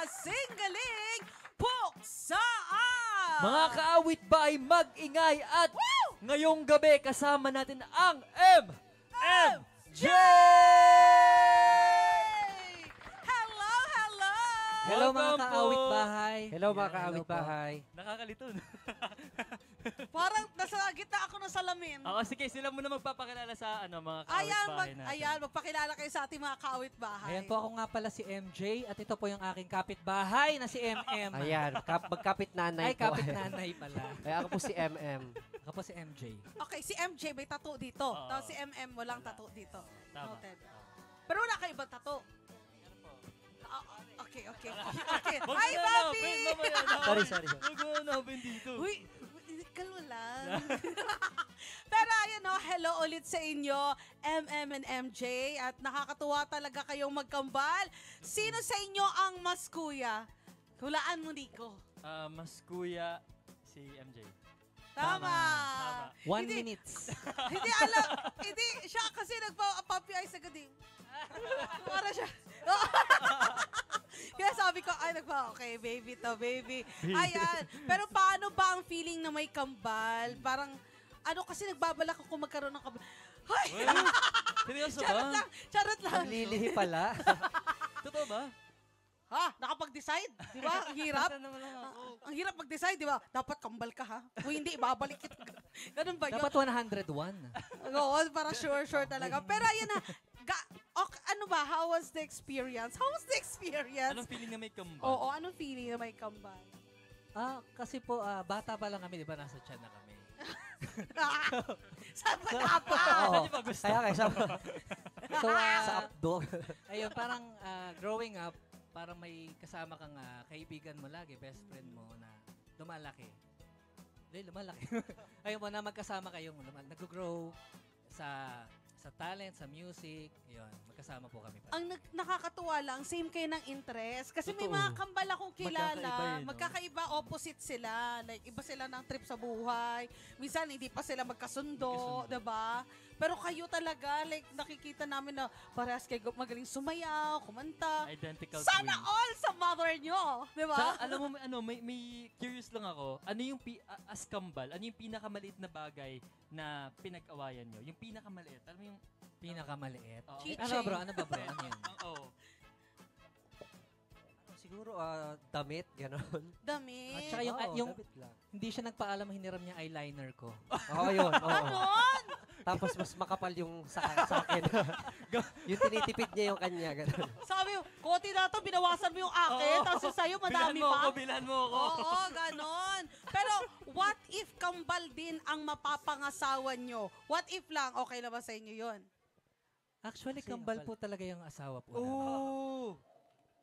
singgaling puksaan! Mga kaawit ba ay mag-ingay at ngayong gabi kasama natin ang MJ! Hello, hello! Hello mga Welcome kaawit po. bahay. Hello mga Hello kaawit po. bahay. Nakakalito. Parang nasa gitna ako ng salamin. Oo, sige, sila muna magpapakilala sa mga kaawit Ayan, bahay natin. magpakilala kayo sa ating mga kaawit bahay. Ayan po, ako nga pala si MJ at ito po yung aking kapitbahay na si MM. Ayan, magkapit nanay Ay, po. kapit nanay pala. Ay, ako po si MM. Ako po si MJ. Okay, si MJ may tattoo dito. Oo. Tapos si MM walang tattoo dito. Tama. Noted. Pero wala kayo ba tattoo? Okay. Wag Hi, mo na Bobby! hanapin, mamaya na. Sorry. Wag mo na hanapin dito. Uy, kalma lang. Pero ayun hello ulit sa inyo, MM and MJ. At nakakatuwa talaga kayong magkambal. Sino sa inyo ang mas kuya? Hulaan mo, Nico. Mas kuya si MJ. Tama. 1 Hindi- minutes. Hindi alam. Hindi siya kasi nagpa-puppy eyes agad eh. Para siya. Kaya sabi ko, okay, baby to, baby. Ayan. Pero paano ba ang feeling na may kambal? Parang, kasi nagbabalak ako magkaroon ng kambal. Ay! Seryoso Charot ba? lang. Naglilihi pala. Totoo ba? Nakapag-decide? Di ba? Ang hirap. Basta naman lang ako. Ang hirap mag-decide, di ba? Dapat kambal ka, ha? Kung hindi, ibabalik kita. Ganun ba yun? Dapat 101. Oo, para sure talaga. Pero ayun na, how was the experience? How was the experience? Anong feeling na may kambal? Oo, anong feeling na may kambal? Kasi po, bata pa lang kami, di ba? Nasa tiyan na kami. Saan ba na pa? Oo. Ano ba gusto? Kaya sa So, sa updo. ayun, parang growing up, parang may kasama kang kaibigan mo lagi, best friend mo na lumalaki. Lumalaki. Ayun po, na magkasama kayong nag-grow sa talent, sa music. Ayun, magkasama po kami. Ang nakakatuwa lang, same kayo ng interest. Kasi may Totoo. mga kambal akong kilala. Magkakaiba no? Magkakaiba, opposite sila. Like, iba sila ng trip sa buhay. Minsan, hindi pa sila magkasundo, diba? Pero kayo talaga, like, nakikita namin na parehas kayo magaling sumayaw, kumanta. Identical Sana twins. all sa mother nyo, diba? Saka, alam mo, may curious lang ako. Ano yung, as kambal, ano yung pinakamaliit na bagay na pinag-awayan nyo? Yung pinakamaliit. Alam mo yung, Pinakamaliit. Oo. Ano ba bro? Ano yun? Oo. Siguro damit, gano'n. Dami. At saka Oo, yung damit lang. hindi siya nagpaalam, hiniram niya eyeliner ko. Oo, yun. Oo. Ganon! Tapos mas makapal yung sa akin. Yung tinitipid niya yung kanya, gano'n. Sabi mo, konti na to, binawasan mo yung akin, Oo. tapos yung sa'yo, madami Bilhan pa. mo ako. Oo, ganon. Pero, what if kambal din ang mapapangasawa nyo? What if lang, okay na ba sa inyo yun? Actually, kambal po talaga yung asawa po. Oo.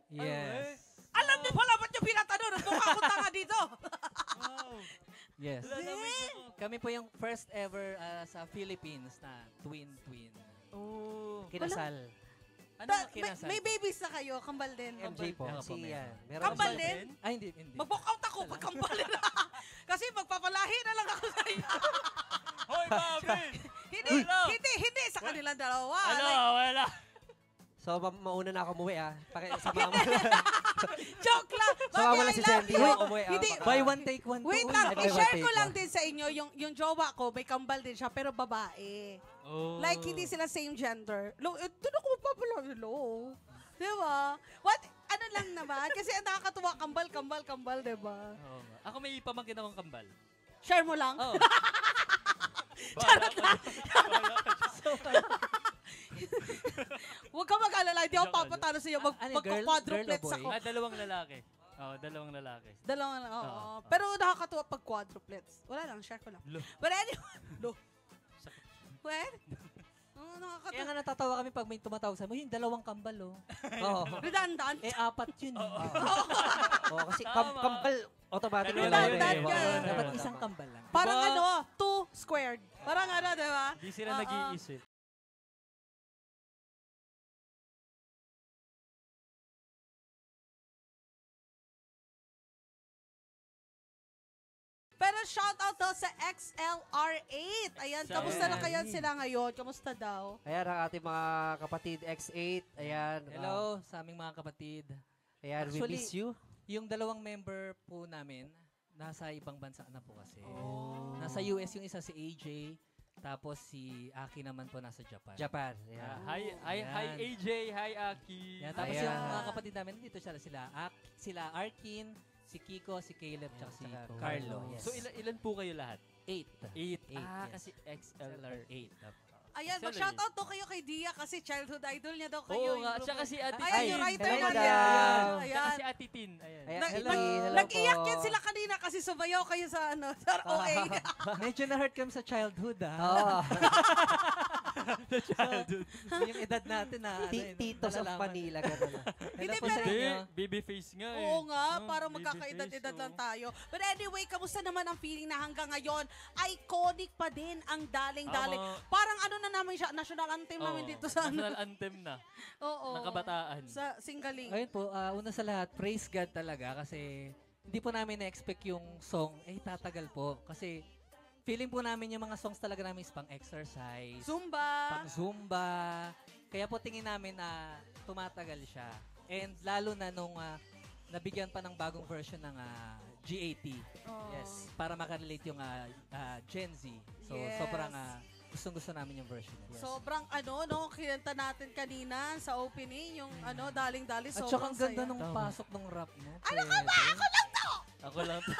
Yes. Alam niyo pala, ba't nyo pinatanong? Mukha akong tanga dito. Wow. Yes. Wala na, wait ako. Kami po yung first ever sa Philippines na twin. Oo. Kinasal. Ano may, ang kinasal? may babies na kayo, kambal din. MJ po. Ako po, Si meron. yan. Meron Kambal siya. din? Ay, hindi. Mag-book out ako pag kambal na. Kasi magpapalahi na lang ako sa inyo. Hoy, Bobby! hindi sa kanilang dalawa. Wala. So, mauna na ako umuwi Sama mo. Joke lang. Sama mo Bobby, na si I love Sandy. you. Umuwi Hindi. Buy one, take one. Wait to lang, Ay, buy one, i-share take ko lang one. din sa inyo, yung jowa ko, may kambal din siya, pero babae. Oh. Like, hindi sila same gender. Doon ako pa pala, hello. Diba? Ano lang naman? Kasi ang nakakatuwa, kambal, diba? Oo nga. Ako may pamangkin akong kambal. Share mo lang. Oo. Charot lang. Huwag ka mag-alala, hindi ako Joke lang. papatalo sa iyo. Ano, girl Magka-quadruplets o boy? ako. Dalawang lalaki. Oo, dalawang lalaki. Dalawa lang, oo. Oo. Pero nakakatuwa pag quadruplets. Wala lang, share ko lang. Lo. But anyway, Sakit. well, Kaya nakakatuwa. nga natatawa kami pag may tumatawag sa mo, yung dalawang kambal, Oo. Redundant. apat yun. Oo, kasi Tama. kambal, automatic Ano na yun? lang. Redundant Dapat Oo, isang tama. kambal lang. Parang Diba? 2 squared. Parang diba? Hindi sila Oo. nag-iisip. Pero shout out daw sa XLR8. Ayan, Shout kamusta na out. kayo sila ngayon? Kamusta daw? Ayan ang ating mga kapatid X8. Ayan. Hello sa aming mga kapatid. Ayan, we Actually, miss you. Yung dalawang member po namin, nasa ibang bansa na po kasi. Oh. Nasa US yung isa si AJ, tapos si Aki naman po nasa Japan. Japan. Yeah. Hi Ayan. AJ, hi Aki. Yan, tapos Ayan. yung mga kapatid namin, dito sila Arkin, si Kiko, si Caleb, tsaka si Tsaka Carlo. Yes. So ilan po kayo lahat? 8. 8. Eight, yes. Kasi XLR 8. Ayan, mag-shoutout to kayo kay Dia kasi childhood idol niya daw kayo. Oo yung nga, grupo. tsaka si Ate Ayan, Tin. yung writer hello natin. daw. Tsaka Ayan. si Ate Tin. Ayan. Ayan, Nag- hello, nag- hello Nag-iyak po. yan sila kanina kasi sumayaw kayo sa sa OA. Medyo na-hurt kami sa childhood, Oo. Childhood. yung edad natin na. Titos of Manila. Ganun. Hindi, po sa pero- Hindi, inyo. baby face nga eh. Oo nga, No, parang baby magkakaedad-edad face, lang oo. tayo. But anyway, kamusta naman ang feeling na hanggang ngayon, iconic pa din ang daling-daling. Tama. Parang ano na namin siya, national anthem namin Oo, dito sa ano. National anthem na. Oo. Ng kabataan. Sa Singaling. Ayun po, una sa lahat, praise God talaga kasi hindi po namin na-expect yung song, tatagal po. Kasi feeling po namin yung mga songs talaga namin is pang-exercise, Zumba. pang-zumba. Kaya po tingin namin na tumatagal siya. And lalo na nung nabigyan pa ng bagong version ng GAT. Oh. Yes, para makarelate yung Gen Z. So Yes. sobrang gustong-gusto namin yung version. Yes. Sobrang kinanta natin kanina sa opening, yung daling-dali, At saka sobrang ang ganda saya. nung Tama. pasok ng rap mo. Ano ka ba? Ako lang to! Ako lang to.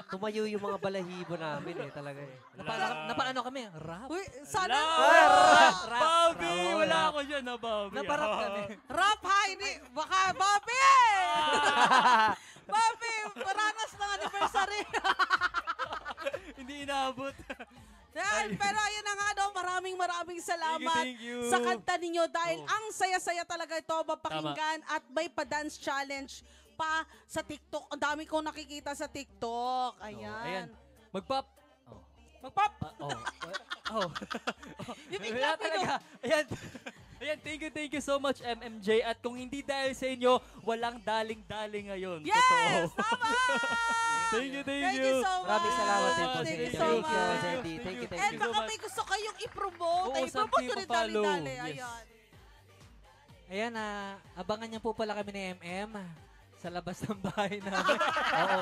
Tumayo yung mga balahibo namin talaga eh. Napaano kami? Rap? Uy, sana, Bobby! Wala ako dyan na Bobby. Naparap kami. rap ha, hindi, baka, Bobby! Bobby, paranas ng anniversary. Hindi inaabot. Yan, pero ayun na nga maraming salamat Thank you. sa kanta ninyo dahil Oh. ang saya-saya talaga ito mapakinggan at may pa-dance challenge pa sa TikTok. Ang dami kong nakikita sa TikTok. Ayan. Ayan. Magpap. Oh. Magpap! Oh. Yung Wala bigla talaga. Ayan. Ayan, thank you so much, MMJ. At kung hindi dahil sa inyo, walang daling-daling ngayon. Yes! Totoo. Tama! Thank you. Thank you so much. Maraming salamat din po. Thank you Thank so you. much. Thank you. And baka may gusto kayong i-promote. Oo, Ay, saan i-promote kayo ko rin pa-follow? dali-dali. Yes. Ayan. Ayan, abangan niyo po pala kami ni MM sa labas ng bahay namin. Oo.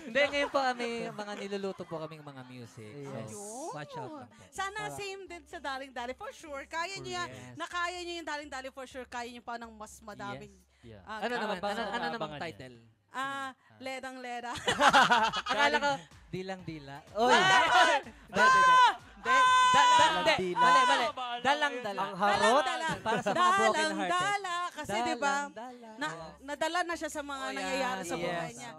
Hindi, ngayon po kami, mga niluluto po kaming mga music. Yes. So, watch out lang po. Sana same din sa daling-dali. For sure. Kaya nyo yan. Yes. Nakaya nyo yung daling-dali for sure. Kaya nyo pa ng mas madaming. Yeah. Ano naman, abangan namang niya. title? Ledang-leda. Akala ko, dilang-dila. Oy! Hindi. Dalang-dila. Mali. Dalang-dala. Ang harot. Dalang-dala. Para sa mga broken hearted. Dalang-dala. Kasi di ba, Dalang-dala. nadala na siya sa mga Oh, nangyayari sa yes. buhay niya.